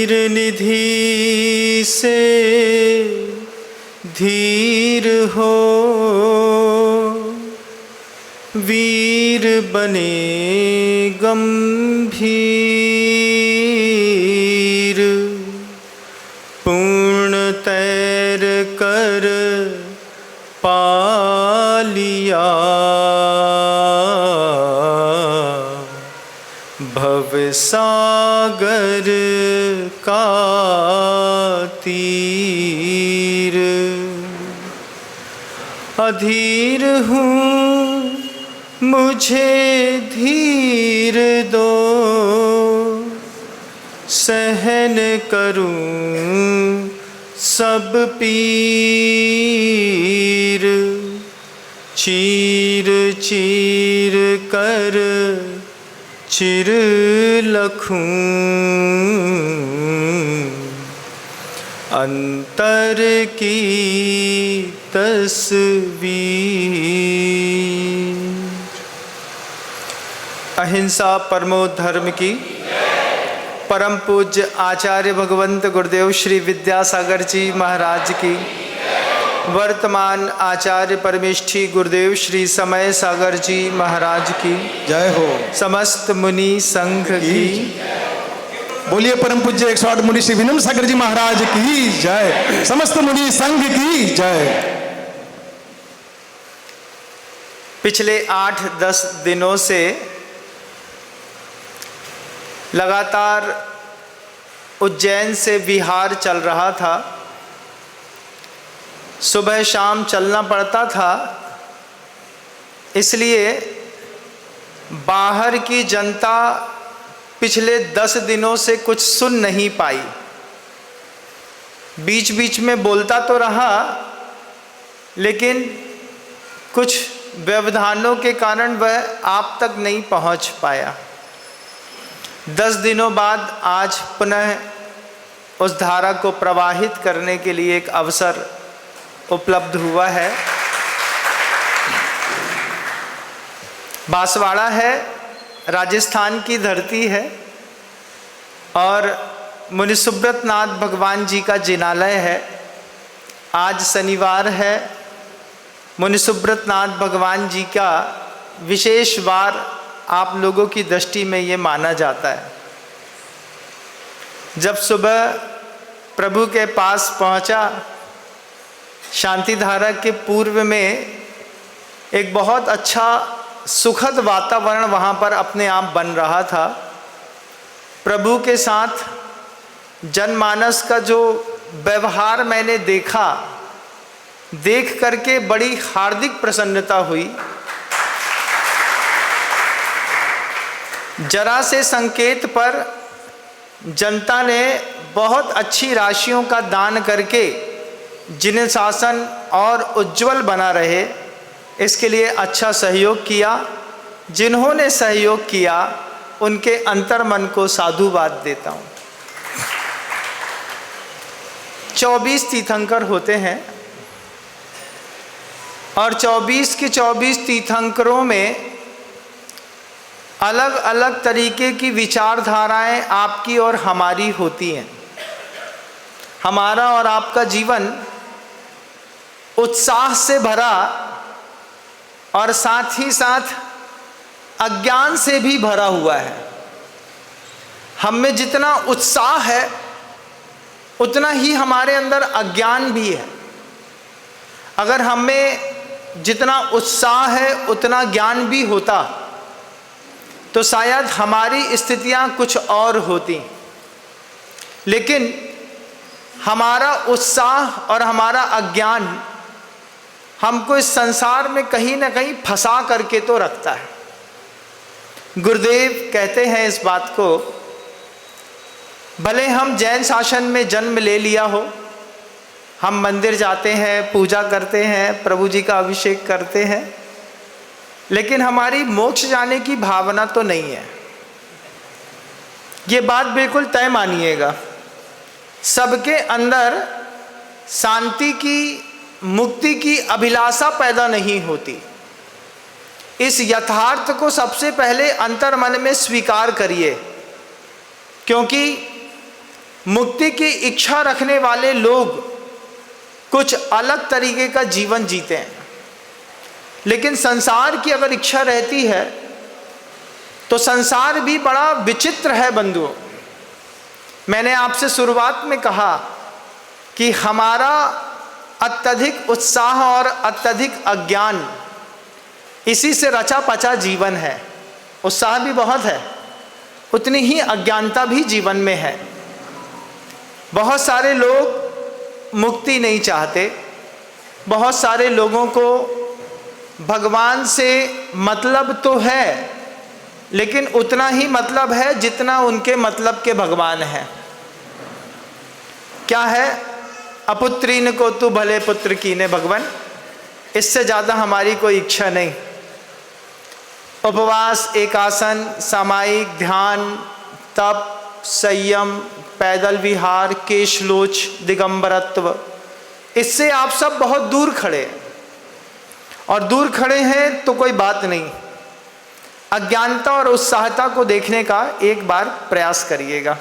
धीर निधि से धीर हो, वीर बने गंभीर, पूर्ण तैर कर पा लिया भव सागर का तीर। अधीर हूँ मुझे धीर दो, सहन करूँ सब पीर, चीर चीर कर चिर लखूं अंतर की तस्वीर। अहिंसा परमो धर्म की। परम पूज्य आचार्य भगवंत गुरुदेव श्री विद्यासागर जी महाराज की। वर्तमान आचार्य परमेष्ठी गुरुदेव श्री समय सागर जी महाराज की जय हो। समस्त मुनि संघ की। बोलिए परम पूज्य 108 मुनि श्री विनम्र सागर जी महाराज की जय। समस्त मुनि संघ की जय। पिछले 8-10 दिनों से लगातार उज्जैन से बिहार चल रहा था। सुबह शाम चलना पड़ता था, इसलिए बाहर की जनता पिछले 10 दिनों से कुछ सुन नहीं पाई। बीच बीच में बोलता तो रहा, लेकिन कुछ व्यवधानों के कारण वह आप तक नहीं पहुंच पाया। 10 दिनों बाद आज पुनः उस धारा को प्रवाहित करने के लिए एक अवसर उपलब्ध हुआ है। बांसवाड़ा है, राजस्थान की धरती है और मुनि सुब्रत नाथ भगवान जी का जिनालय है। आज शनिवार है। मुनि सुब्रत नाथ भगवान जी का विशेष वार आप लोगों की दृष्टि में ये माना जाता है। जब सुबह प्रभु के पास पहुंचा, शांति धारा के पूर्व में एक बहुत अच्छा सुखद वातावरण वहाँ पर अपने आप बन रहा था। प्रभु के साथ जनमानस का जो व्यवहार मैंने देखा, देख करके बड़ी हार्दिक प्रसन्नता हुई। जरा से संकेत पर जनता ने बहुत अच्छी राशियों का दान करके जिन्हें शासन और उज्जवल बना रहे, इसके लिए अच्छा सहयोग किया। जिन्होंने सहयोग किया उनके अंतर्मन को साधुवाद देता हूँ। 24 तीर्थंकर होते हैं और 24 के 24 तीर्थंकरों में अलग अलग तरीके की विचारधाराएं आपकी और हमारी होती हैं। हमारा और आपका जीवन उत्साह से भरा और साथ ही साथ अज्ञान से भी भरा हुआ है। हम में जितना उत्साह है उतना ही हमारे अंदर अज्ञान भी है। अगर हम में जितना उत्साह है उतना ज्ञान भी होता तो शायद हमारी स्थितियां कुछ और होती। लेकिन हमारा उत्साह और हमारा अज्ञान हमको इस संसार में कहीं ना कहीं फंसा करके तो रखता है। गुरुदेव कहते हैं इस बात को, भले हम जैन शासन में जन्म ले लिया हो, हम मंदिर जाते हैं, पूजा करते हैं, प्रभु जी का अभिषेक करते हैं, लेकिन हमारी मोक्ष जाने की भावना तो नहीं है। ये बात बिल्कुल तय मानिएगा। सबके अंदर शांति की, मुक्ति की अभिलाषा पैदा नहीं होती। इस यथार्थ को सबसे पहले अंतर्मन में स्वीकार करिए, क्योंकि मुक्ति की इच्छा रखने वाले लोग कुछ अलग तरीके का जीवन जीते हैं, लेकिन संसार की अगर इच्छा रहती है तो संसार भी बड़ा विचित्र है बंधुओं। मैंने आपसे शुरुआत में कहा कि हमारा अत्यधिक उत्साह और अत्यधिक अज्ञान, इसी से रचा पचा जीवन है। उत्साह भी बहुत है, उतनी ही अज्ञानता भी जीवन में है। बहुत सारे लोग मुक्ति नहीं चाहते, बहुत सारे लोगों को भगवान से मतलब तो है, लेकिन उतना ही मतलब है जितना उनके मतलब के भगवान हैं। क्या है? अपुत्रीन को तू भले पुत्र कीने भगवान, इससे ज़्यादा हमारी कोई इच्छा नहीं। उपवास, एकासन, सामायिक ध्यान, तप, संयम, पैदल विहार, केशलोच, दिगंबरत्व, इससे आप सब बहुत दूर खड़े हैं। और दूर खड़े हैं तो कोई बात नहीं, अज्ञानता और उत्साहता को देखने का एक बार प्रयास करिएगा।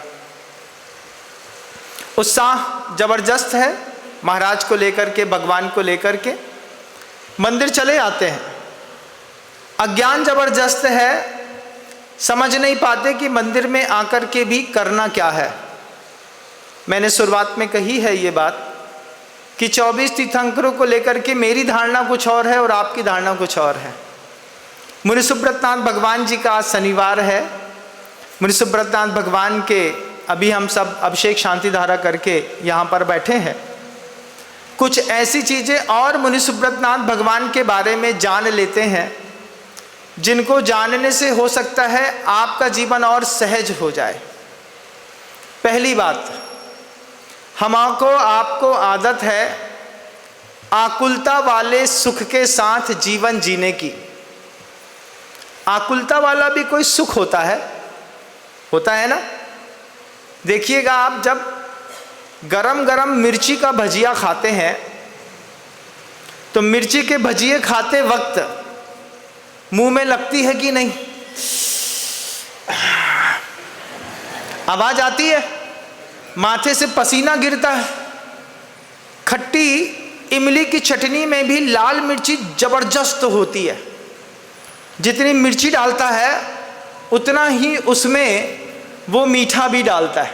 उत्साह जबरदस्त है, महाराज को लेकर के, भगवान को लेकर के मंदिर चले आते हैं। अज्ञान जबरदस्त है, समझ नहीं पाते कि मंदिर में आकर के भी करना क्या है। मैंने शुरुआत में कही है ये बात कि 24 तीर्थंकरों को लेकर के मेरी धारणा कुछ और है और आपकी धारणा कुछ और है। मुनि सुब्रतनाथ भगवान जी का आज शनिवार है। मुनि सुब्रतनाथ भगवान के अभी हम सब अभिषेक शांति धारा करके यहाँ पर बैठे हैं। कुछ ऐसी चीज़ें और मुनि सुब्रतनाथ भगवान के बारे में जान लेते हैं जिनको जानने से हो सकता है आपका जीवन और सहज हो जाए। पहली बात, हमको आपको आदत है आकुलता वाले सुख के साथ जीवन जीने की। आकुलता वाला भी कोई सुख होता है ना। देखिएगा, आप जब गरम गरम मिर्ची का भजिया खाते हैं तो मिर्ची के भजिए खाते वक्त मुंह में लगती है कि नहीं? आवाज आती है, माथे से पसीना गिरता है। खट्टी इमली की चटनी में भी लाल मिर्ची जबरदस्त होती है। जितनी मिर्ची डालता है उतना ही उसमें वो मीठा भी डालता है,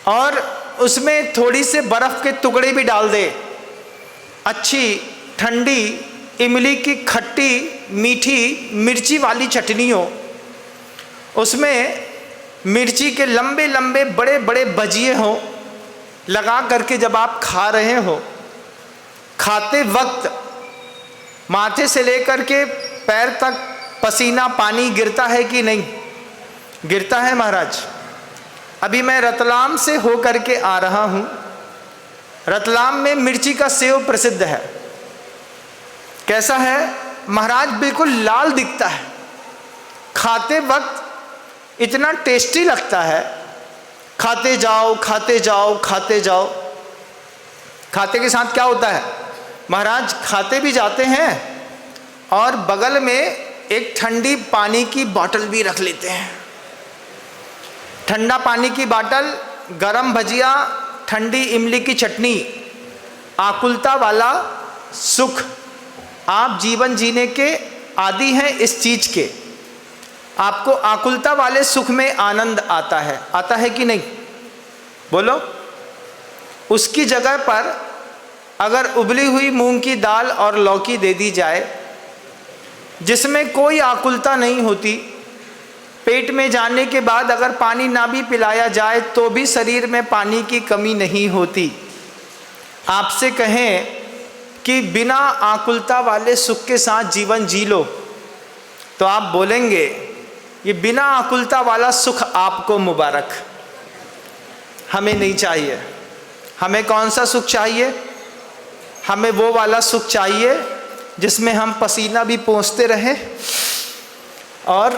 और उसमें थोड़ी से बर्फ़ के टुकड़े भी डाल दे। अच्छी ठंडी इमली की खट्टी मीठी मिर्ची वाली चटनी हो, उसमें मिर्ची के लंबे लंबे बड़े बड़े भजिए हों, लगा करके जब आप खा रहे हो, खाते वक्त माथे से लेकर के पैर तक पसीना पानी गिरता है कि नहीं? गिरता है महाराज। अभी मैं रतलाम से हो करके आ रहा हूँ। रतलाम में मिर्ची का सेव प्रसिद्ध है। कैसा है महाराज? बिल्कुल लाल दिखता है, खाते वक्त इतना टेस्टी लगता है। खाते जाओ खाते जाओ खाते जाओ। खाते के साथ क्या होता है महाराज? खाते भी जाते हैं और बगल में एक ठंडी पानी की बोतल भी रख लेते हैं। ठंडा पानी की बोतल, गरम भजिया, ठंडी इमली की चटनी, आकुलता वाला सुख। आप जीवन जीने के आदी हैं इस चीज़ के, आपको आकुलता वाले सुख में आनंद आता है कि नहीं? बोलो। उसकी जगह पर अगर उबली हुई मूंग की दाल और लौकी दे दी जाए, जिसमें कोई आकुलता नहीं होती, पेट में जाने के बाद अगर पानी ना भी पिलाया जाए तो भी शरीर में पानी की कमी नहीं होती। आपसे कहें कि बिना आकुलता वाले सुख के साथ जीवन जी लो, तो आप बोलेंगे ये बिना आकुलता वाला सुख आपको मुबारक, हमें नहीं चाहिए। हमें कौन सा सुख चाहिए? हमें वो वाला सुख चाहिए जिसमें हम पसीना भी पोंछते रहें और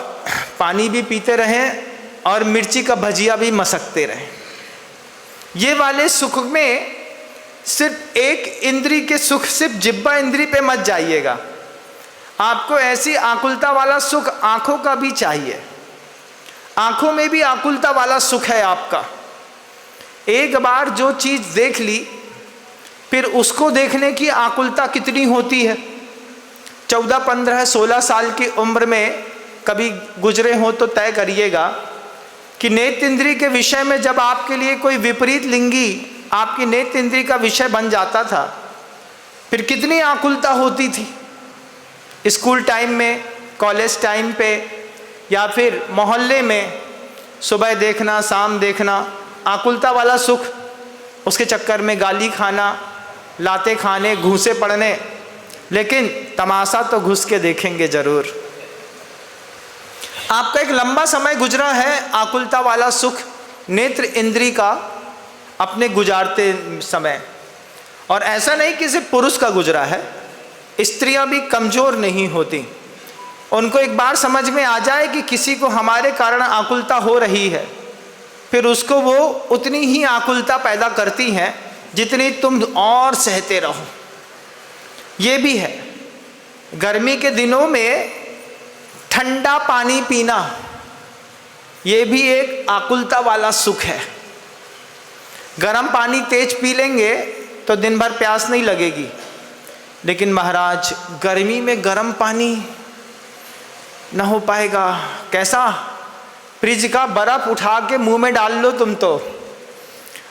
पानी भी पीते रहें और मिर्ची का भजिया भी मसकते रहें। ये वाले सुख में सिर्फ एक इंद्री के सुख, सिर्फ जिह्वा इंद्री पे मत जाइएगा। आपको ऐसी आकुलता वाला सुख आँखों का भी चाहिए। आँखों में भी आकुलता वाला सुख है आपका, एक बार जो चीज़ देख ली फिर उसको देखने की आकुलता कितनी होती है। 14, 15, 16 साल की उम्र में कभी गुजरे हो तो तय करिएगा कि नेत्र इंद्रिय के विषय में जब आपके लिए कोई विपरीत लिंगी आपकी नेत्र इंद्रिय का विषय बन जाता था फिर कितनी आकुलता होती थी। स्कूल टाइम में, कॉलेज टाइम पे या फिर मोहल्ले में सुबह देखना, शाम देखना, आकुलता वाला सुख, उसके चक्कर में गाली खाना, लाते खाने, घूंसे पड़ने, लेकिन तमाशा तो घुस के देखेंगे जरूर। आपका एक लंबा समय गुजरा है आकुलता वाला सुख नेत्र इंद्री का अपने गुजारते समय, और ऐसा नहीं कि सिर्फ पुरुष का गुजरा है, स्त्रियां भी कमज़ोर नहीं होती। उनको एक बार समझ में आ जाए कि किसी को हमारे कारण आकुलता हो रही है, फिर उसको वो उतनी ही आकुलता पैदा करती हैं जितनी तुम और सहते रहो। ये भी है, गर्मी के दिनों में ठंडा पानी पीना ये भी एक आकुलता वाला सुख है। गर्म पानी तेज पी लेंगे तो दिन भर प्यास नहीं लगेगी, लेकिन महाराज गर्मी में गर्म पानी ना हो पाएगा। कैसा? फ्रिज का बर्फ उठा के मुंह में डाल लो तुम तो,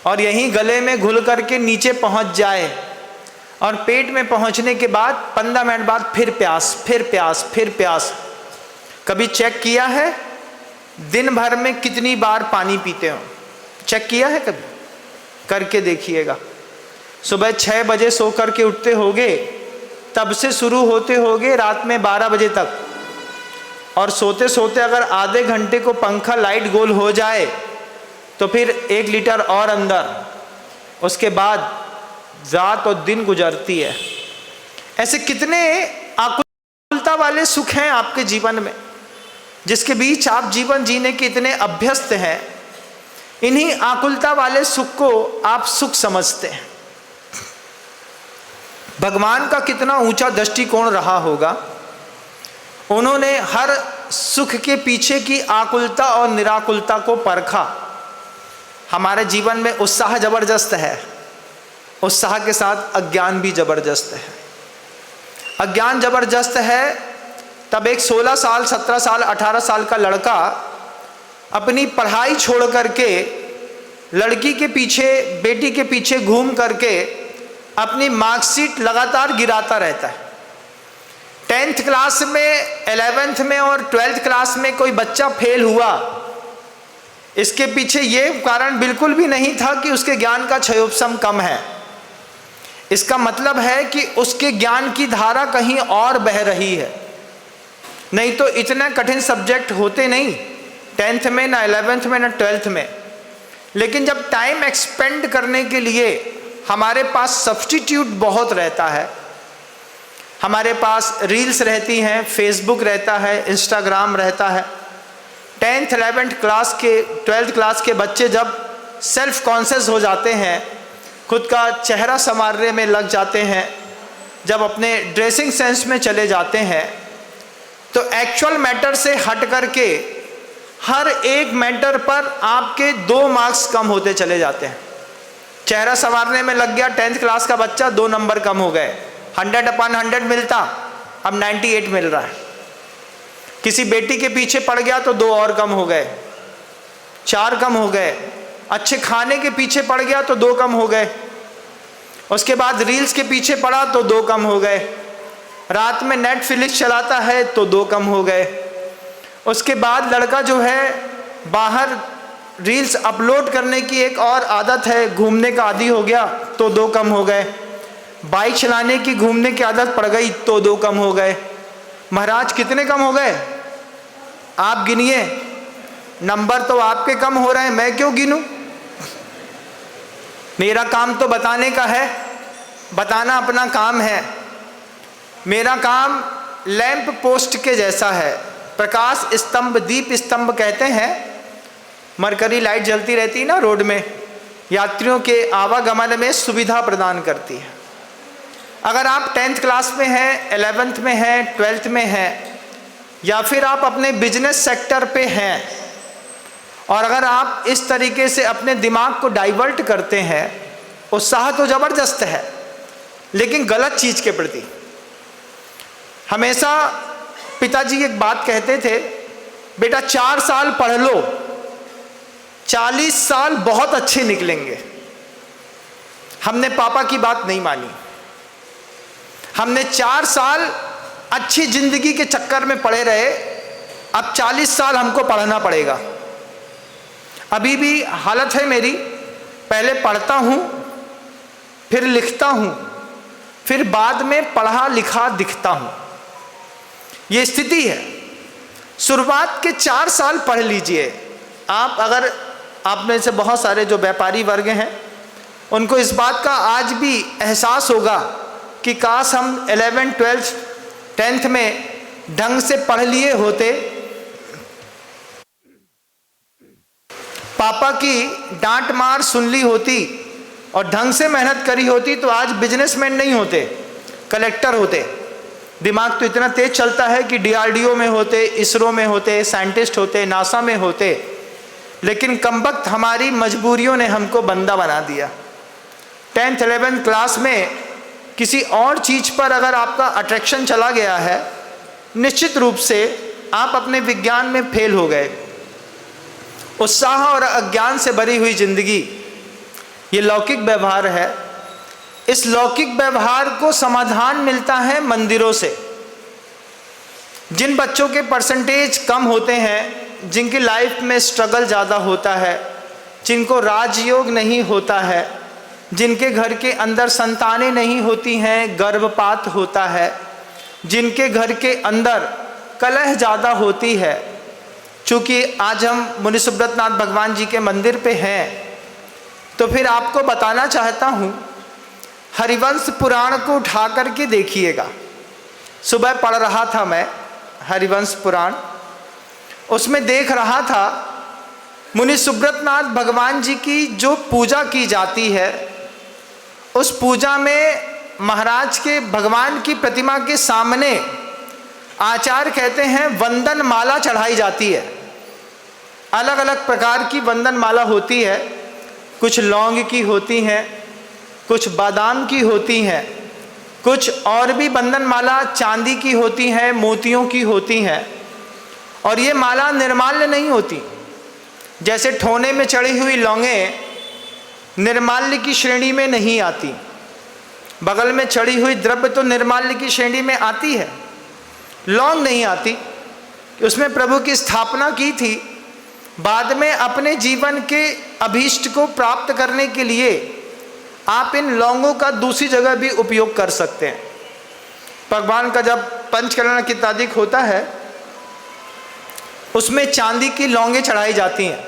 और यहीं गले में घुल करके नीचे पहुंच जाए, और पेट में पहुंचने के बाद 15 मिनट बाद फिर प्यास, फिर प्यास, फिर प्यास। कभी चेक किया है दिन भर में कितनी बार पानी पीते हो? चेक किया है कभी? करके देखिएगा। सुबह 6 बजे सो करके उठते होगे, तब से शुरू होते होगे रात में 12 बजे तक, और सोते सोते अगर आधे घंटे को पंखा लाइट गोल हो जाए तो फिर 1 लीटर और अंदर, उसके बाद रात और दिन गुजरती है। ऐसे कितने आकुलता वाले सुख हैं आपके जीवन में, जिसके बीच आप जीवन जीने के इतने अभ्यस्त हैं। इन्हीं आकुलता वाले सुख को आप सुख समझते हैं। भगवान का कितना ऊंचा दृष्टिकोण रहा होगा। उन्होंने हर सुख के पीछे की आकुलता और निराकुलता को परखा। हमारे जीवन में उत्साह जबरदस्त है, उत्साह के साथ अज्ञान भी जबरदस्त है। अज्ञान जबरदस्त है तब एक 16 साल, 17 साल, 18 साल का लड़का अपनी पढ़ाई छोड़ करके लड़की के पीछे, बेटी के पीछे घूम करके अपनी मार्कशीट लगातार गिराता रहता है। 10th क्लास में, 11th में और 12th क्लास में कोई बच्चा फेल हुआ, इसके पीछे ये कारण बिल्कुल भी नहीं था कि उसके ज्ञान का क्षयोपशम कम है। इसका मतलब है कि उसके ज्ञान की धारा कहीं और बह रही है। नहीं तो इतने कठिन सब्जेक्ट होते नहीं 10th में, ना 11th में, ना 12th में। लेकिन जब टाइम एक्सपेंड करने के लिए हमारे पास सब्स्टिट्यूट बहुत रहता है, हमारे पास रील्स रहती हैं, फेसबुक रहता है, इंस्टाग्राम रहता है। 10th, 11th क्लास के, 12th क्लास के बच्चे जब सेल्फ कॉन्शियस हो जाते हैं, खुद का चेहरा संवारने में लग जाते हैं, जब अपने ड्रेसिंग सेंस में चले जाते हैं, तो एक्चुअल मैटर से हट करके हर एक मैटर पर आपके 2 मार्क्स कम होते चले जाते हैं। चेहरा संवारने में लग गया 10th क्लास का बच्चा, 2 नंबर कम हो गए। 100/100 मिलता, अब 98 मिल रहा है। किसी बेटी के पीछे पड़ गया तो 2 और कम हो गए, 4 कम हो गए। अच्छे खाने के पीछे पड़ गया तो 2 कम हो गए। उसके बाद रील्स के पीछे पड़ा तो 2 कम हो गए। रात में नेटफ्लिक्स चलाता है तो 2 कम हो गए। उसके बाद लड़का जो है बाहर रील्स अपलोड करने की एक और आदत है, घूमने का आदी हो गया तो 2 कम हो गए। बाइक चलाने की, घूमने की आदत पड़ गई तो 2 कम हो गए। महाराज कितने कम हो गए? आप गिनिए। नंबर तो आपके कम हो रहे हैं, मैं क्यों गिनूं? मेरा काम तो बताने का है, बताना अपना काम है। मेरा काम लैंप पोस्ट के जैसा है, प्रकाश स्तंभ, दीप स्तंभ कहते हैं। मरकरी लाइट जलती रहती है ना रोड में, यात्रियों के आवागमन में सुविधा प्रदान करती है। अगर आप 10th क्लास में हैं, 11th में हैं, 12th में हैं, या फिर आप अपने बिजनेस सेक्टर पे हैं और अगर आप इस तरीके से अपने दिमाग को डाइवर्ट करते हैं, उत्साह तो ज़बरदस्त है लेकिन गलत चीज़ के प्रति। हमेशा पिताजी एक बात कहते थे, बेटा 4 साल पढ़ लो, 40 साल बहुत अच्छे निकलेंगे। हमने पापा की बात नहीं मानी, हमने 4 साल अच्छी जिंदगी के चक्कर में पड़े रहे, अब 40 साल हमको पढ़ना पड़ेगा। अभी भी हालत है मेरी, पहले पढ़ता हूँ, फिर लिखता हूँ, फिर बाद में पढ़ा लिखा दिखता हूँ। ये स्थिति है। शुरुआत के 4 साल पढ़ लीजिए आप। अगर आप में से बहुत सारे जो व्यापारी वर्ग हैं उनको इस बात का आज भी एहसास होगा कि काश हम 11th 12th 10th में ढंग से पढ़ लिए होते, पापा की डांट मार सुन ली होती और ढंग से मेहनत करी होती तो आज बिजनेसमैन नहीं होते, कलेक्टर होते। दिमाग तो इतना तेज चलता है कि DRDO में होते, इसरो में होते, साइंटिस्ट होते, नासा में होते, लेकिन कमबख्त हमारी मजबूरियों ने हमको बंदा बना दिया। 10th 11th क्लास में किसी और चीज़ पर अगर आपका अट्रैक्शन चला गया है, निश्चित रूप से आप अपने विज्ञान में फेल हो गए। उत्साह और अज्ञान से भरी हुई जिंदगी, ये लौकिक व्यवहार है। इस लौकिक व्यवहार को समाधान मिलता है मंदिरों से। जिन बच्चों के परसेंटेज कम होते हैं, जिनकी लाइफ में स्ट्रगल ज़्यादा होता है, जिनको राजयोग नहीं होता है, जिनके घर के अंदर संतानें नहीं होती हैं, गर्भपात होता है, जिनके घर के अंदर कलह ज़्यादा होती है। चूँकि आज हम मुनि सुब्रत नाथ भगवान जी के मंदिर पे हैं, तो फिर आपको बताना चाहता हूँ, हरिवंश पुराण को उठा करके देखिएगा। सुबह पढ़ रहा था मैं हरिवंश पुराण, उसमें देख रहा था मुनि सुब्रत नाथ भगवान जी की जो पूजा की जाती है, उस पूजा में महाराज के भगवान की प्रतिमा के सामने आचार्य कहते हैं वंदन माला चढ़ाई जाती है। अलग अलग प्रकार की वंदन माला होती है, कुछ लौंग की होती हैं, कुछ बादाम की होती हैं, कुछ और भी वंदन माला चांदी की होती हैं, मोतियों की होती हैं। और ये माला निर्माल्य नहीं होती। जैसे ठोने में चढ़ी हुई लौंगें निर्माल्य की श्रेणी में नहीं आती, बगल में चढ़ी हुई द्रव्य तो निर्माल्य की श्रेणी में आती है, लौंग नहीं आती। उसमें प्रभु की स्थापना की थी, बाद में अपने जीवन के अभीष्ट को प्राप्त करने के लिए आप इन लौंगों का दूसरी जगह भी उपयोग कर सकते हैं। भगवान का जब पंचकरण कित्तादिक होता है, उसमें चांदी की लौंगें चढ़ाई जाती हैं।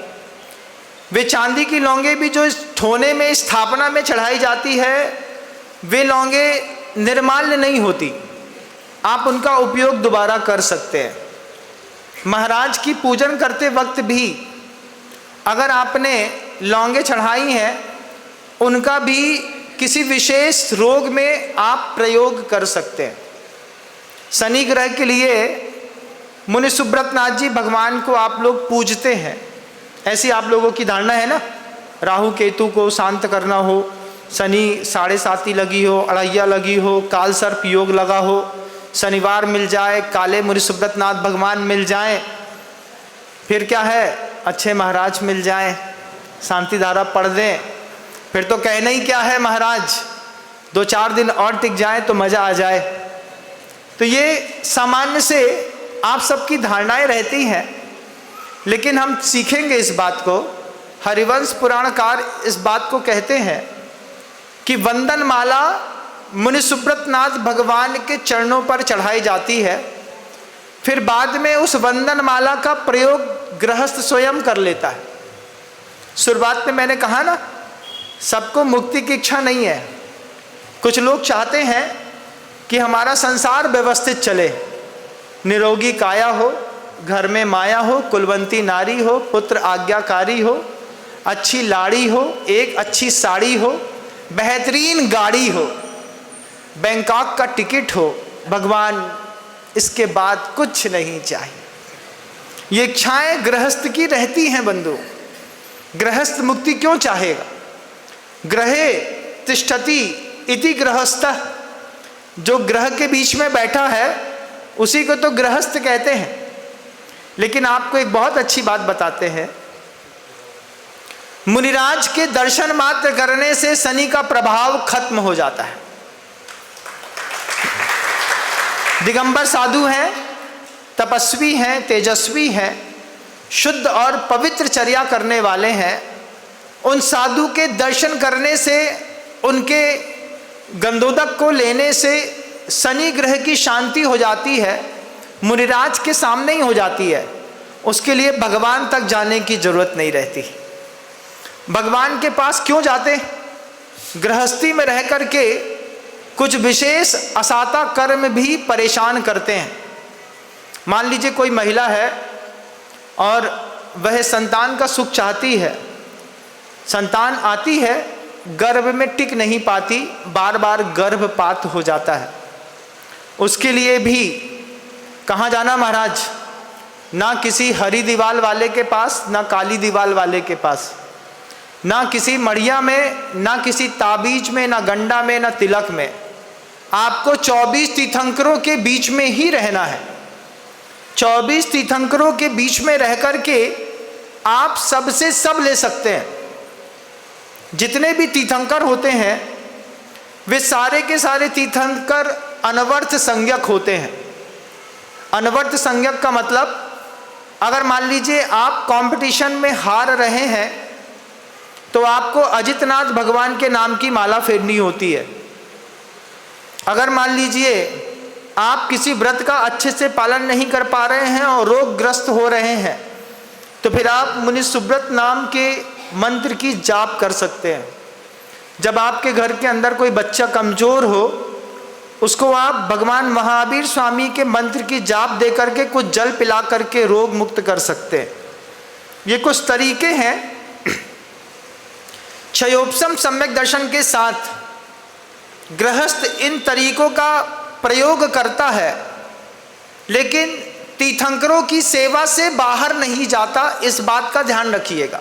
वे चांदी की लौंगें भी जो इस ठोने में स्थापना में चढ़ाई जाती है, वे लौंगें निर्माल्य नहीं होती, आप उनका उपयोग दोबारा कर सकते हैं। महाराज की पूजन करते वक्त भी अगर आपने लौंगें चढ़ाई हैं, उनका भी किसी विशेष रोग में आप प्रयोग कर सकते हैं। शनि ग्रह के लिए मुनि सुब्रत नाथ जी भगवान को आप लोग पूजते हैं, ऐसी आप लोगों की धारणा है ना। राहु केतु को शांत करना हो, शनि 7.5 लगी हो, अढ़ैया लगी हो, काल सर्प योग लगा हो, शनिवार मिल जाए, काले मुनि सुब्रत नाथ भगवान मिल जाएं, फिर क्या है, अच्छे महाराज मिल जाएं, शांति धारा पढ़ दें, फिर तो कहना ही क्या है, महाराज 2-4 दिन और टिक जाए तो मज़ा आ जाए। तो ये सामान्य से आप सबकी धारणाएं रहती हैं, लेकिन हम सीखेंगे इस बात को। हरिवंश पुराणकार इस बात को कहते हैं कि वंदन माला मुनि सुब्रत नाथ भगवान के चरणों पर चढ़ाई जाती है, फिर बाद में उस वंदन माला का प्रयोग गृहस्थ स्वयं कर लेता है। शुरुआत में मैंने कहा ना, सबको मुक्ति की इच्छा नहीं है। कुछ लोग चाहते हैं कि हमारा संसार व्यवस्थित चले, निरोगी काया हो, घर में माया हो, कुलवंती नारी हो, पुत्र आज्ञाकारी हो, अच्छी लाड़ी हो, एक अच्छी साड़ी हो, बेहतरीन गाड़ी हो, बैंकॉक का टिकट हो, भगवान इसके बाद कुछ नहीं चाहिए। ये इच्छाएं गृहस्थ की रहती हैं बंधु। गृहस्थ मुक्ति क्यों चाहेगा? ग्रहे तिष्ठति इति गृहस्थः, जो ग्रह के बीच में बैठा है उसी को तो गृहस्थ कहते हैं। लेकिन आपको एक बहुत अच्छी बात बताते हैं, मुनिराज के दर्शन मात्र करने से शनि का प्रभाव खत्म हो जाता है। दिगंबर साधु हैं, तपस्वी हैं, तेजस्वी हैं, शुद्ध और पवित्र चर्या करने वाले हैं। उन साधु के दर्शन करने से, उनके गंधोदक को लेने से शनि ग्रह की शांति हो जाती है, मुनिराज के सामने ही हो जाती है। उसके लिए भगवान तक जाने की जरूरत नहीं रहती। भगवान के पास क्यों जाते? गृहस्थी में रह कर के कुछ विशेष असाता कर्म भी परेशान करते हैं। मान लीजिए कोई महिला है और वह संतान का सुख चाहती है, संतान आती है, गर्भ में टिक नहीं पाती, बार बार गर्भपात हो जाता है। उसके लिए भी कहाँ जाना महाराज? ना किसी हरी दीवाल वाले के पास, ना काली दीवाल वाले के पास, ना किसी मड़िया में, ना किसी ताबीज में, ना गंडा में, ना तिलक में। आपको 24 तीर्थंकरों के बीच में ही रहना है। 24 तीर्थंकरों के बीच में रह कर के आप सबसे सब ले सकते हैं। जितने भी तीर्थंकर होते हैं वे सारे के सारे तीर्थंकर अनवर्थ संज्ञक होते हैं। अनवर्थ संज्ञक का मतलब, अगर मान लीजिए आप कंपटीशन में हार रहे हैं तो आपको अजितनाथ भगवान के नाम की माला फेरनी होती है। अगर मान लीजिए आप किसी व्रत का अच्छे से पालन नहीं कर पा रहे हैं और रोगग्रस्त हो रहे हैं तो फिर आप मुनि सुब्रत नाम के मंत्र की जाप कर सकते हैं। जब आपके घर के अंदर कोई बच्चा कमजोर हो, उसको आप भगवान महावीर स्वामी के मंत्र की जाप दे करके कुछ जल पिला करके रोग मुक्त कर सकते हैं। ये कुछ तरीके हैं। क्षयोपशम सम्यक दर्शन के साथ गृहस्थ इन तरीकों का प्रयोग करता है, लेकिन तीर्थंकरों की सेवा से बाहर नहीं जाता। इस बात का ध्यान रखिएगा।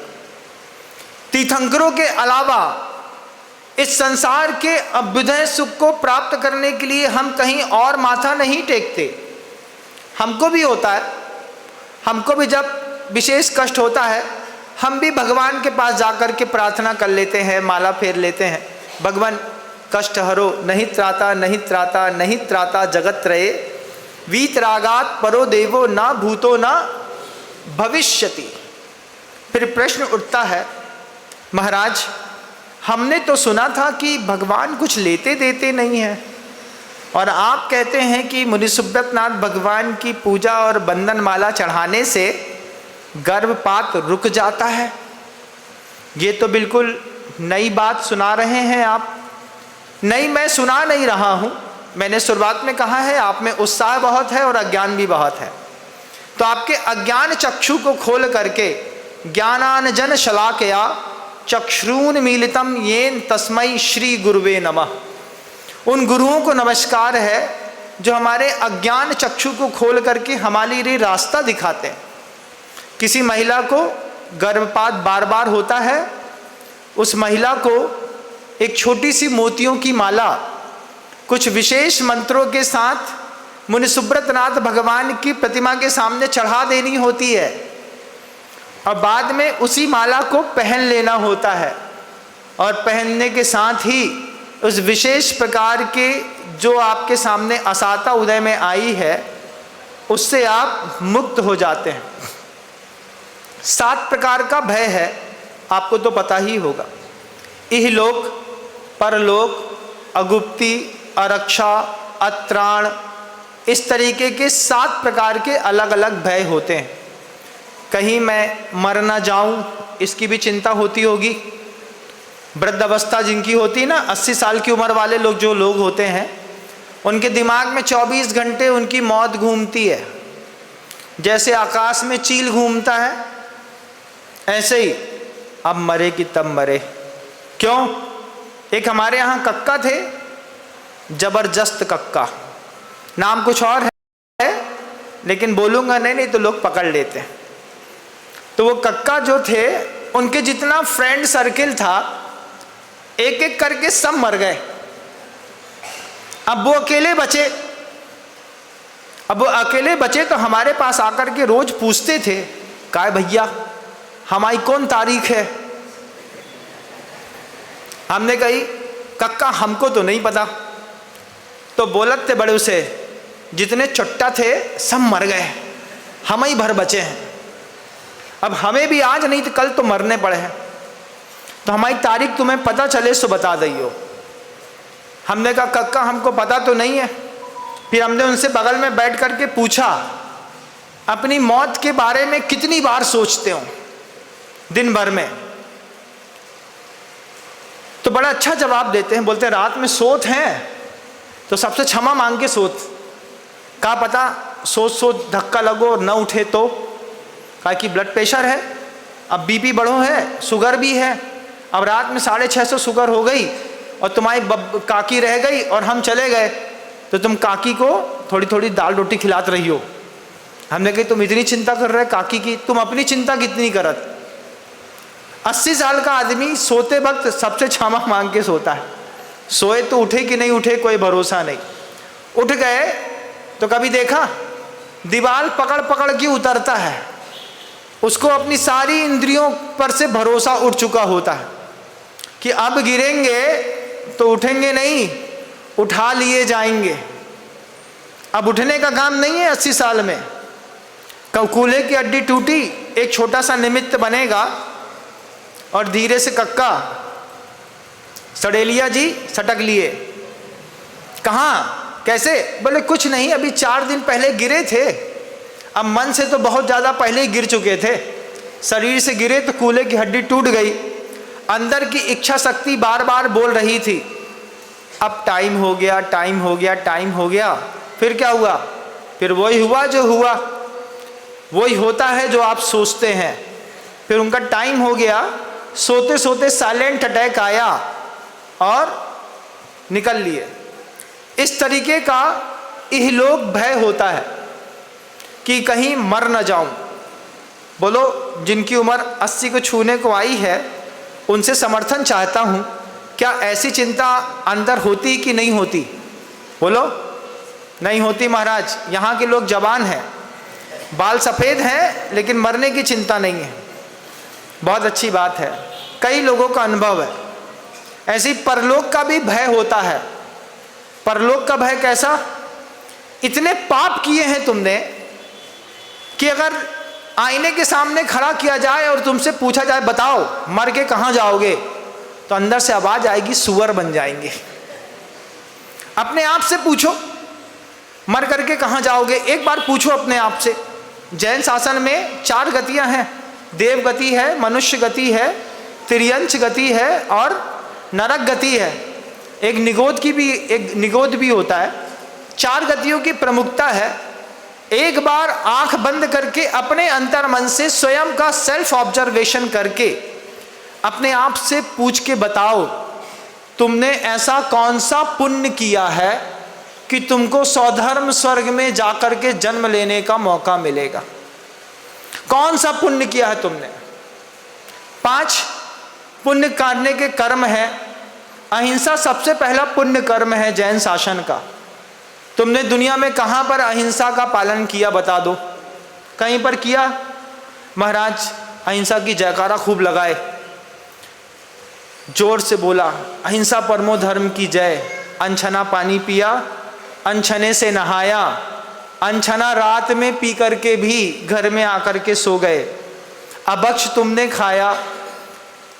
तीर्थंकरों के अलावा इस संसार के अभ्युदय सुख को प्राप्त करने के लिए हम कहीं और माथा नहीं टेकते। हमको भी होता है, हमको भी जब विशेष कष्ट होता है हम भी भगवान के पास जाकर के प्रार्थना कर लेते हैं, माला फेर लेते हैं, भगवान कष्ट हरो, नहीं त्राता नहीं त्राता नहीं त्राता जगत रहे, वीतरागात परो देवो ना भूतो ना भविष्यति। फिर प्रश्न उठता है, महाराज हमने तो सुना था कि भगवान कुछ लेते देते नहीं हैं, और आप कहते हैं कि मुनि सुब्रतनाथ भगवान की पूजा और बंधन माला चढ़ाने से गर्भपात रुक जाता है। ये तो बिल्कुल नई बात सुना रहे हैं आप। नहीं, मैं सुना नहीं रहा हूँ। मैंने शुरुआत में कहा है आप में उत्साह बहुत है और अज्ञान भी बहुत है। तो आपके अज्ञान चक्षु को खोल करके ज्ञानानजन शलाकया चक्षुरून मीलितम येन तस्मै श्री गुरुवे नमः। उन गुरुओं को नमस्कार है जो हमारे अज्ञान चक्षु को खोल करके हमारे लिए रास्ता दिखाते हैं। किसी महिला को गर्भपात बार बार होता है, उस महिला को एक छोटी सी मोतियों की माला कुछ विशेष मंत्रों के साथ मुनि सुब्रतनाथ भगवान की प्रतिमा के सामने चढ़ा देनी होती है और बाद में उसी माला को पहन लेना होता है। और पहनने के साथ ही उस विशेष प्रकार के जो आपके सामने असाता उदय में आई है उससे आप मुक्त हो जाते हैं। 7 प्रकार का भय है, आपको तो पता ही होगा। इहलोक, परलोक, अगुप्ति, अरक्षा, अत्राण, इस तरीके के 7 प्रकार के अलग अलग भय होते हैं। कहीं मैं मर ना जाऊं इसकी भी चिंता होती होगी। वृद्ध अवस्था जिनकी होती है ना, 80 साल की उम्र वाले लोग जो लोग होते हैं उनके दिमाग में 24 घंटे उनकी मौत घूमती है। जैसे आकाश में चील घूमता है ऐसे ही अब मरे कि तब मरे। क्यों? एक हमारे यहाँ कक्का थे, जबरदस्त कक्का, नाम कुछ और है लेकिन बोलूँगा नहीं तो लोग पकड़ लेते हैं। तो वो कक्का जो थे, उनके जितना फ्रेंड सर्किल था, एक एक करके सब मर गए। अब वो अकेले बचे तो हमारे पास आकर के रोज पूछते थे, काय भैया हमारी कौन तारीख है। हमने कही कक्का हमको तो नहीं पता। तो बोलत थे बड़े उसे, जितने चुट्टा थे सब मर गए, हम ही भर बचे हैं। अब हमें भी आज नहीं तो कल तो मरने पड़े हैं, तो हमारी तारीख तुम्हें पता चले सो बता दियो। हमने कहा कक्का हमको पता तो नहीं है। फिर हमने उनसे बगल में बैठ करके पूछा, अपनी मौत के बारे में कितनी बार सोचते हो दिन भर में? तो बड़ा अच्छा जवाब देते हैं, बोलते हैं रात में सोत हैं तो सबसे क्षमा मांग के सोत। कहा पता सोच धक्का लगो और न उठे तो, कहा कि ब्लड प्रेशर है, अब बीपी बढ़ो है, शुगर भी है, अब रात में 650 शुगर हो गई और तुम्हारी काकी रह गई और हम चले गए, तो तुम काकी को थोड़ी थोड़ी दाल रोटी खिलाते रही हो। हमने कही तुम इतनी चिंता कर रहे काकी की, तुम अपनी चिंता कितनी करत। 80 साल का आदमी सोते वक्त सबसे क्षमा मांग के सोता है। सोए तो उठे कि नहीं उठे कोई भरोसा नहीं। उठ गए तो कभी देखा दीवार पकड़ पकड़ के उतरता है, उसको अपनी सारी इंद्रियों पर से भरोसा उठ चुका होता है कि अब गिरेंगे तो उठेंगे नहीं, उठा लिए जाएंगे। अब उठने का काम नहीं है 80 साल में। कूल्हे की हड्डी टूटी, एक छोटा सा निमित्त बनेगा और धीरे से कक्का सड़ेलिया जी सटक लिए। कहाँ कैसे? बोले कुछ नहीं, अभी 4 दिन पहले गिरे थे। अब मन से तो बहुत ज़्यादा पहले ही गिर चुके थे, शरीर से गिरे तो कूल्हे की हड्डी टूट गई। अंदर की इच्छा शक्ति बार बार बोल रही थी अब टाइम हो गया, टाइम हो गया, टाइम हो गया। फिर क्या हुआ? फिर वही हुआ जो हुआ, वही होता है जो आप सोचते हैं। फिर उनका टाइम हो गया, सोते सोते साइलेंट अटैक आया और निकल लिए। इस तरीके का इहलोक भय होता है कि कहीं मर न जाऊं। बोलो जिनकी उम्र 80 को छूने को आई है उनसे समर्थन चाहता हूं, क्या ऐसी चिंता अंदर होती कि नहीं होती? बोलो नहीं होती महाराज। यहाँ के लोग जवान हैं, बाल सफ़ेद हैं, लेकिन मरने की चिंता नहीं है। बहुत अच्छी बात है, कई लोगों का अनुभव है। ऐसी परलोक का भी भय होता है। परलोक का भय कैसा? इतने पाप किए हैं तुमने कि अगर आईने के सामने खड़ा किया जाए और तुमसे पूछा जाए बताओ मर के कहाँ जाओगे, तो अंदर से आवाज आएगी सुअर बन जाएंगे। अपने आप से पूछो मर करके कहाँ जाओगे, एक बार पूछो अपने आप से। जैन शासन में 4 गतियां हैं, देव गति है, मनुष्य गति है, तिर्यंच गति है और नरक गति है। एक निगोद भी होता है। 4 गतियों की प्रमुखता है। एक बार आंख बंद करके अपने अंतर मन से स्वयं का सेल्फ ऑब्जर्वेशन करके अपने आप से पूछ के बताओ तुमने ऐसा कौन सा पुण्य किया है कि तुमको स्वधर्म स्वर्ग में जाकर के जन्म लेने का मौका मिलेगा। कौन सा पुण्य किया है तुमने? 5 पुण्य करने के कर्म है। अहिंसा सबसे पहला पुण्य कर्म है जैन शासन का। तुमने दुनिया में कहाँ पर अहिंसा का पालन किया बता दो। कहीं पर किया? महाराज अहिंसा की जयकारा खूब लगाए, जोर से बोला अहिंसा परमो धर्म की जय। अनछना पानी पिया, अनछने से नहाया, अनछना रात में पी करके भी घर में आकर के सो गए। अभक्ष तुमने खाया,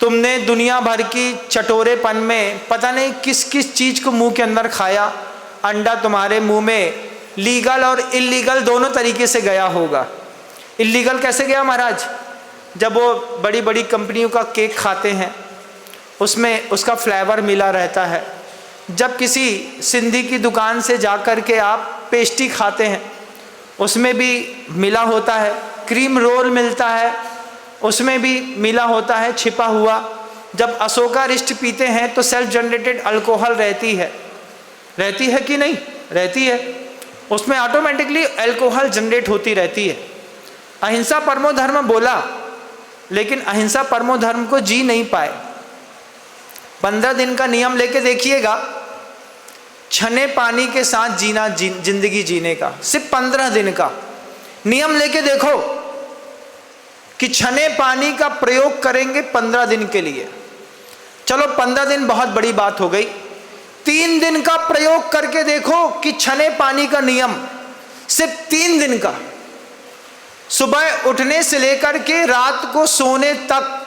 तुमने दुनिया भर की चटोरेपन में पता नहीं किस किस चीज़ को मुंह के अंदर खाया। अंडा तुम्हारे मुंह में लीगल और इलीगल दोनों तरीके से गया होगा। इलीगल कैसे गया महाराज? जब वो बड़ी बड़ी कंपनियों का केक खाते हैं उसमें उसका फ्लेवर मिला रहता है। जब किसी सिंधी की दुकान से जाकर के आप पेस्ट्री खाते हैं उसमें भी मिला होता है। क्रीम रोल मिलता है उसमें भी मिला होता है छिपा हुआ। जब अशोका रिस्ट पीते हैं तो सेल्फ जनरेटेड अल्कोहल रहती है कि नहीं? रहती है। उसमें ऑटोमेटिकली अल्कोहल जनरेट होती रहती है। अहिंसा परमो धर्म बोला, लेकिन अहिंसा परमो धर्म को जी नहीं पाए। 15 दिन का नियम लेके देखिएगा, छने पानी के साथ जीना, जिंदगी जीने का, सिर्फ 15 दिन का नियम लेके देखो कि छने पानी का प्रयोग करेंगे 15 दिन के लिए। चलो 15 दिन बहुत बड़ी बात हो गई, 3 दिन का प्रयोग करके देखो कि छने पानी का नियम सिर्फ 3 दिन का, सुबह उठने से लेकर के रात को सोने तक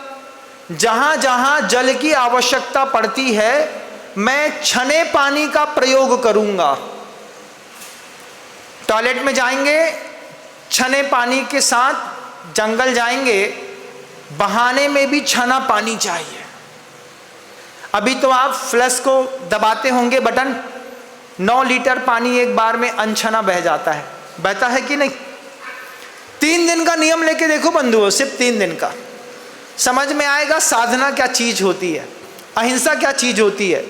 जहां जहां जल की आवश्यकता पड़ती है मैं छने पानी का प्रयोग करूंगा। टॉयलेट में जाएंगे छने पानी के साथ, जंगल जाएंगे बहाने में भी छना पानी चाहिए। अभी तो आप फ्लश को दबाते होंगे बटन, 9 लीटर पानी एक बार में अनछना बह जाता है, बहता है कि नहीं? 3 दिन का नियम लेके देखो बंधुओं, सिर्फ 3 दिन का, समझ में आएगा साधना क्या चीज होती है, अहिंसा क्या चीज होती है।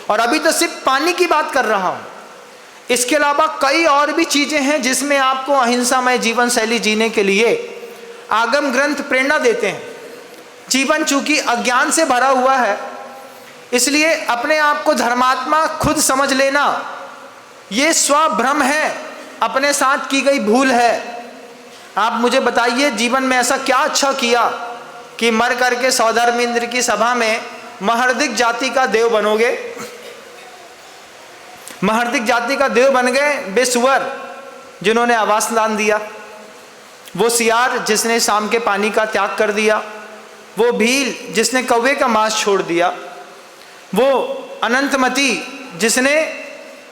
और अभी तो सिर्फ पानी की बात कर रहा हूं, इसके अलावा कई और भी चीजें हैं जिसमें आपको अहिंसामय जीवन शैली जीने के लिए आगम ग्रंथ प्रेरणा देते हैं। जीवन चूंकि अज्ञान से भरा हुआ है, इसलिए अपने आप को धर्मात्मा खुद समझ लेना ये स्वभ्रम है, अपने साथ की गई भूल है। आप मुझे बताइए जीवन में ऐसा क्या अच्छा किया कि मर करके सौधर्मेंद्र की सभा में महर्दिक जाति का देव बनोगे? महर्दिक जाति का देव बन गए बेसुअर जिन्होंने आवास दान दिया, वो सियार जिसने शाम के पानी का त्याग कर दिया, वो भील जिसने कौवे का मांस छोड़ दिया, वो अनंतमती जिसने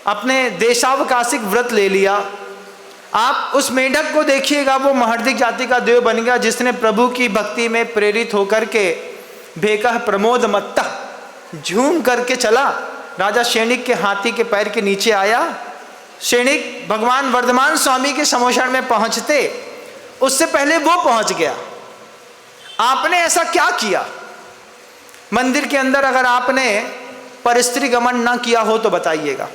अपने देशावकाशिक व्रत ले लिया। आप उस मेढक को देखिएगा, वो महर्दिक जाति का देव बन गया जिसने प्रभु की भक्ति में प्रेरित होकर के भेकह प्रमोद मत्ता झूम करके चला, राजा शेणिक के हाथी के पैर के नीचे आया। शेणिक भगवान वर्धमान स्वामी के समोषण में पहुंचते उससे पहले वो पहुंच गया। आपने ऐसा क्या किया? मंदिर के अंदर अगर आपने परस्त्री गमन ना किया हो तो बताइएगा।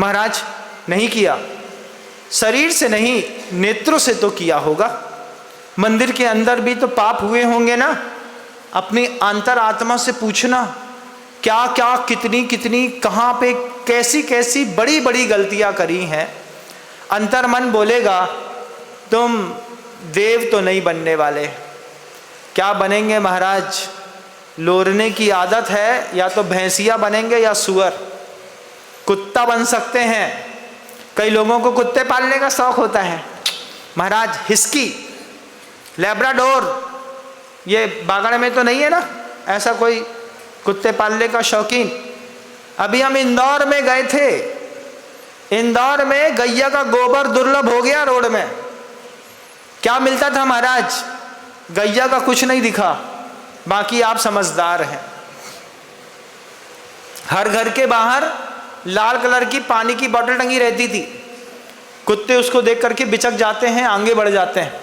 महाराज नहीं किया, शरीर से नहीं नेत्रों से तो किया होगा। मंदिर के अंदर भी तो पाप हुए होंगे ना। अपनी अंतरात्मा से पूछना क्या क्या कितनी कितनी कहाँ पे कैसी कैसी बड़ी बड़ी गलतियाँ करी हैं। अंतर्मन बोलेगा तुम देव तो नहीं बनने वाले। क्या बनेंगे महाराज? लोरने की आदत है, या तो भैंसिया बनेंगे या सुअर। कुत्ता बन सकते हैं, कई लोगों को कुत्ते पालने का शौक होता है महाराज। हिस्की, लैब्राडोर, ये बागड़ में तो नहीं है ना ऐसा कोई कुत्ते पालने का शौकीन। अभी हम इंदौर में गए थे, इंदौर में गैया का गोबर दुर्लभ हो गया रोड में। क्या मिलता था महाराज? गैया का कुछ नहीं दिखा। बाकी आप समझदार हैं। हर घर के बाहर लाल कलर की पानी की बोतल टंगी रहती थी। कुत्ते उसको देख करके बिचक जाते हैं, आगे बढ़ जाते हैं।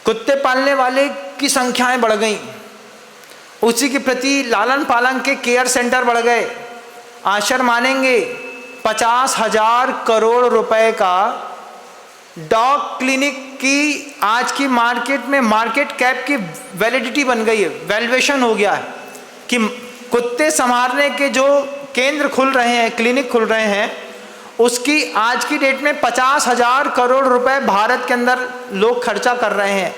कुत्ते पालने वाले की संख्याएं बढ़ गई, उसी के प्रति लालन पालन के केयर सेंटर बढ़ गए। आश्चर्य मानेंगे 50,000 करोड़ रुपए का डॉग क्लिनिक की आज की मार्केट में मार्केट कैप की वैलिडिटी बन गई है, वैल्यूएशन हो गया है कि कुत्ते संभालने के जो केंद्र खुल रहे हैं, क्लिनिक खुल रहे हैं, उसकी आज की डेट में 50,000 करोड़ रुपए भारत के अंदर लोग खर्चा कर रहे हैं।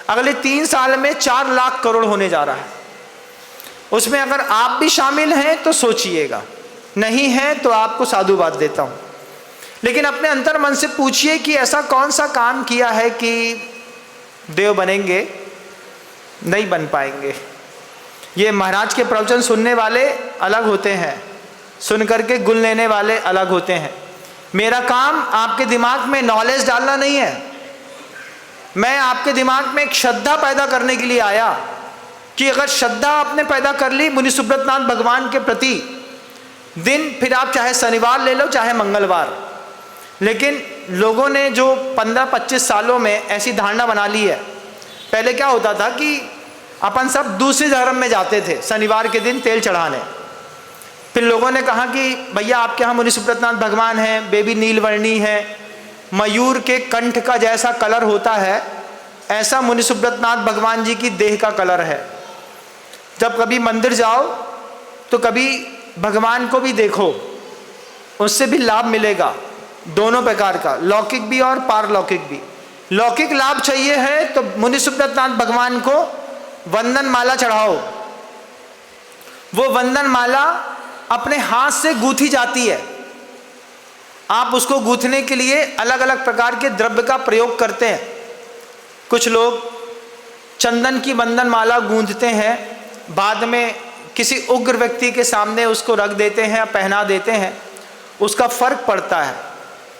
अगले 3 साल में 4 लाख करोड़ होने जा रहा है। उसमें अगर आप भी शामिल हैं तो सोचिएगा, नहीं है तो आपको साधुवाद देता हूँ। लेकिन अपने अंतर मन से पूछिए कि ऐसा कौन सा काम किया है कि देव बनेंगे? नहीं बन पाएंगे। ये महाराज के प्रवचन सुनने वाले अलग होते हैं, सुन करके गुण लेने वाले अलग होते हैं। मेरा काम आपके दिमाग में नॉलेज डालना नहीं है। मैं आपके दिमाग में एक श्रद्धा पैदा करने के लिए आया कि अगर श्रद्धा आपने पैदा कर ली मुनि सुब्रतनाथ भगवान के प्रति, दिन फिर आप चाहे शनिवार ले लो चाहे मंगलवार, लेकिन लोगों ने जो 15-25 सालों में ऐसी धारणा बना ली है। पहले क्या होता था कि अपन सब दूसरे धर्म में जाते थे शनिवार के दिन तेल चढ़ाने। फिर लोगों ने कहा कि भैया आपके यहाँ मुनि सुब्रतनाथ भगवान हैं, बेबी नीलवर्णी है, मयूर के कंठ का जैसा कलर होता है ऐसा मुनि सुब्रतनाथ भगवान जी की देह का कलर है। जब कभी मंदिर जाओ तो कभी भगवान को भी देखो, उससे भी लाभ मिलेगा, दोनों प्रकार का, लौकिक भी और पारलौकिक भी। लौकिक लाभ चाहिए है तो मुनि सुब्रतनाथ भगवान को वंदन माला चढ़ाओ। वो वंदन माला अपने हाथ से गूंथी जाती है। आप उसको गूंथने के लिए अलग अलग प्रकार के द्रव्य का प्रयोग करते हैं। कुछ लोग चंदन की वंदन माला गूंथते हैं, बाद में किसी उग्र व्यक्ति के सामने उसको रख देते हैं, पहना देते हैं, उसका फर्क पड़ता है।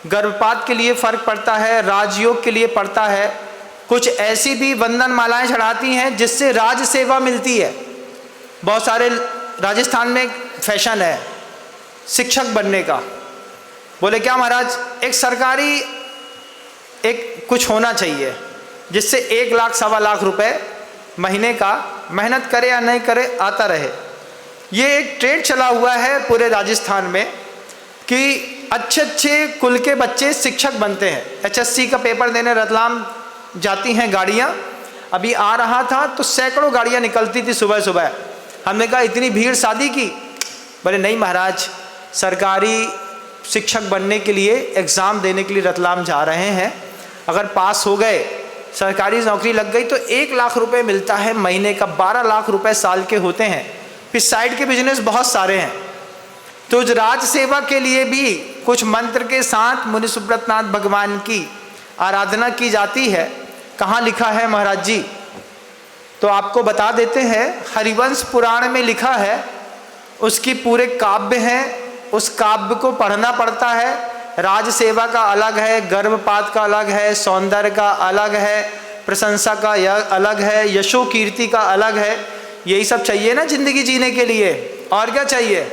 गर्भपात के लिए फर्क पड़ता है, राजयोग के लिए पड़ता है। कुछ ऐसी भी वंदन मालाएं चढ़ाती हैं जिससे राज सेवा मिलती है। बहुत सारे राजस्थान में फैशन है शिक्षक बनने का। बोले क्या महाराज, एक सरकारी एक कुछ होना चाहिए जिससे 1 लाख सवा लाख रुपए महीने का, मेहनत करे या नहीं करे आता रहे। ये एक ट्रेंड चला हुआ है पूरे राजस्थान में कि अच्छे अच्छे कुल के बच्चे शिक्षक बनते हैं। HSC का पेपर देने रतलाम जाती हैं गाड़ियाँ। अभी आ रहा था तो सैकड़ों गाड़ियाँ निकलती थी सुबह सुबह। हमने कहा इतनी भीड़ शादी की? बोले नहीं महाराज, सरकारी शिक्षक बनने के लिए एग्ज़ाम देने के लिए रतलाम जा रहे हैं। अगर पास हो गए, सरकारी नौकरी लग गई तो 1 लाख रुपए मिलता है महीने का, 12 लाख रुपए साल के होते हैं। फिर साइड के बिजनेस बहुत सारे हैं। तो राज सेवा के लिए भी कुछ मंत्र के साथ मुनि सुब्रतनाथ भगवान की आराधना की जाती है। कहाँ लिखा है महाराज जी? तो आपको बता देते हैं, हरिवंश पुराण में लिखा है। उसकी पूरे काव्य हैं, उस काव्य को पढ़ना पड़ता है। राज सेवा का अलग है, गर्भपात का अलग है, सौंदर्य का अलग है, प्रशंसा का अलग है, यशो कीर्ति का अलग है। यही सब चाहिए ना जिंदगी जीने के लिए। और क्या चाहिए?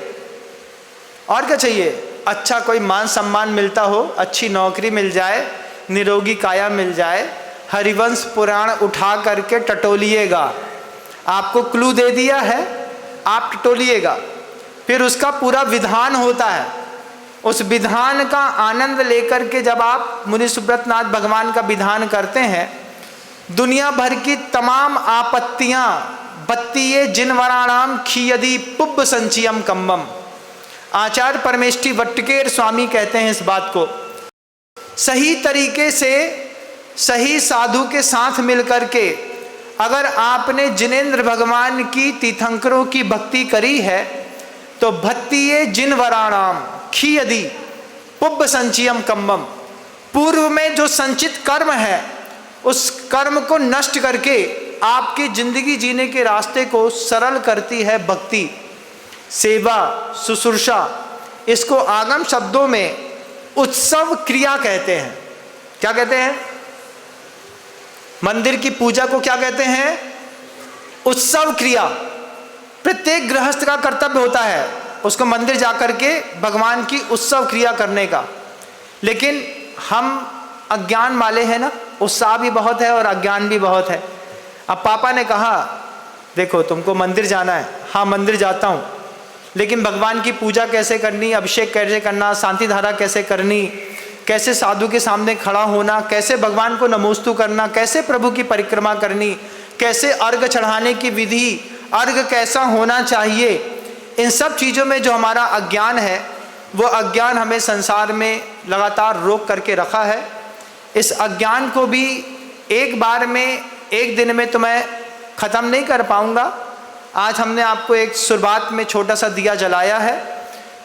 और क्या चाहिए? अच्छा कोई मान सम्मान मिलता हो, अच्छी नौकरी मिल जाए, निरोगी काया मिल जाए। हरिवंश पुराण उठा करके टटोलिएगा। आपको क्लू दे दिया है, आप टटोलिएगा। फिर उसका पूरा विधान होता है। उस विधान का आनंद लेकर के जब आप मुनि सुब्रतनाथ भगवान का विधान करते हैं, दुनिया भर की तमाम आपत्तियां बत्तीये जिनवराणाम खीयदी पुब्ब संचियम कम्बम। आचार्य परमेष्ठी वट्टकेर स्वामी कहते हैं इस बात को। सही तरीके से सही साधु के साथ मिलकर के अगर आपने जिनेंद्र भगवान की तीर्थंकरों की भक्ति करी है तो भत्तीये जिनवराणाम खीयदी पुब्ब संचियम कम्बम। पूर्व में जो संचित कर्म है उस कर्म को नष्ट करके आपकी जिंदगी जीने के रास्ते को सरल करती है भक्ति, सेवा, शुश्रूषा। इसको आगम शब्दों में उत्सव क्रिया कहते हैं। क्या कहते हैं? मंदिर की पूजा को क्या कहते हैं? उत्सव क्रिया। प्रत्येक गृहस्थ का कर्तव्य होता है उसको मंदिर जाकर के भगवान की उत्सव क्रिया करने का। लेकिन हम अज्ञान वाले हैं ना, उत्साह भी बहुत है और अज्ञान भी बहुत है। अब पापा ने कहा देखो तुमको मंदिर जाना है, हाँ मंदिर जाता हूँ, लेकिन भगवान की पूजा कैसे करनी, अभिषेक कैसे करना, शांति धारा कैसे करनी, कैसे साधु के सामने खड़ा होना, कैसे भगवान को नमोस्तु करना, कैसे प्रभु की परिक्रमा करनी, कैसे अर्घ चढ़ाने की विधि, अर्घ कैसा होना चाहिए, इन सब चीज़ों में जो हमारा अज्ञान है वो अज्ञान हमें संसार में लगातार रोक करके रखा है। इस अज्ञान को भी एक बार में, एक दिन में तो मैं ख़त्म नहीं कर पाऊँगा। आज हमने आपको एक शुरुआत में छोटा सा दिया जलाया है।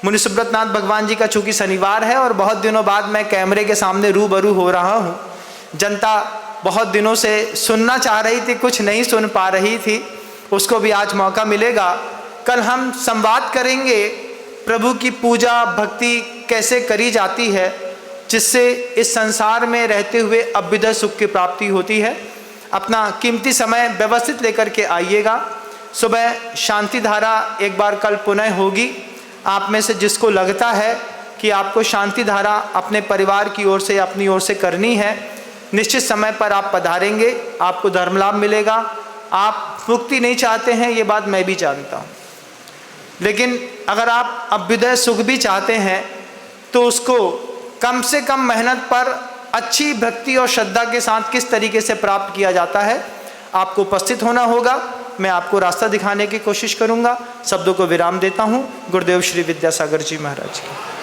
मुनि सुब्रतनाथ भगवान जी का चूँकि शनिवार है और बहुत दिनों बाद मैं कैमरे के सामने रूबरू हो रहा हूँ। जनता बहुत दिनों से सुनना चाह रही थी, कुछ नहीं सुन पा रही थी, उसको भी आज मौका मिलेगा। कल हम संवाद करेंगे प्रभु की पूजा भक्ति कैसे करी जाती है जिससे इस संसार में रहते हुए अभ्युदय सुख की प्राप्ति होती है। अपना कीमती समय व्यवस्थित लेकर के आइएगा। सुबह शांति धारा एक बार कल पुनः होगी। आप में से जिसको लगता है कि आपको शांति धारा अपने परिवार की ओर से, अपनी ओर से करनी है, निश्चित समय पर आप पधारेंगे, आपको धर्म लाभ मिलेगा। आप मुक्ति नहीं चाहते हैं, ये बात मैं भी जानता हूँ। लेकिन अगर आप अभ्युदय सुख भी चाहते हैं तो उसको कम से कम मेहनत पर अच्छी भक्ति और श्रद्धा के साथ किस तरीके से प्राप्त किया जाता है, आपको उपस्थित होना होगा। मैं आपको रास्ता दिखाने की कोशिश करूंगा। शब्दों को विराम देता हूं। गुरुदेव श्री विद्यासागर जी महाराज की।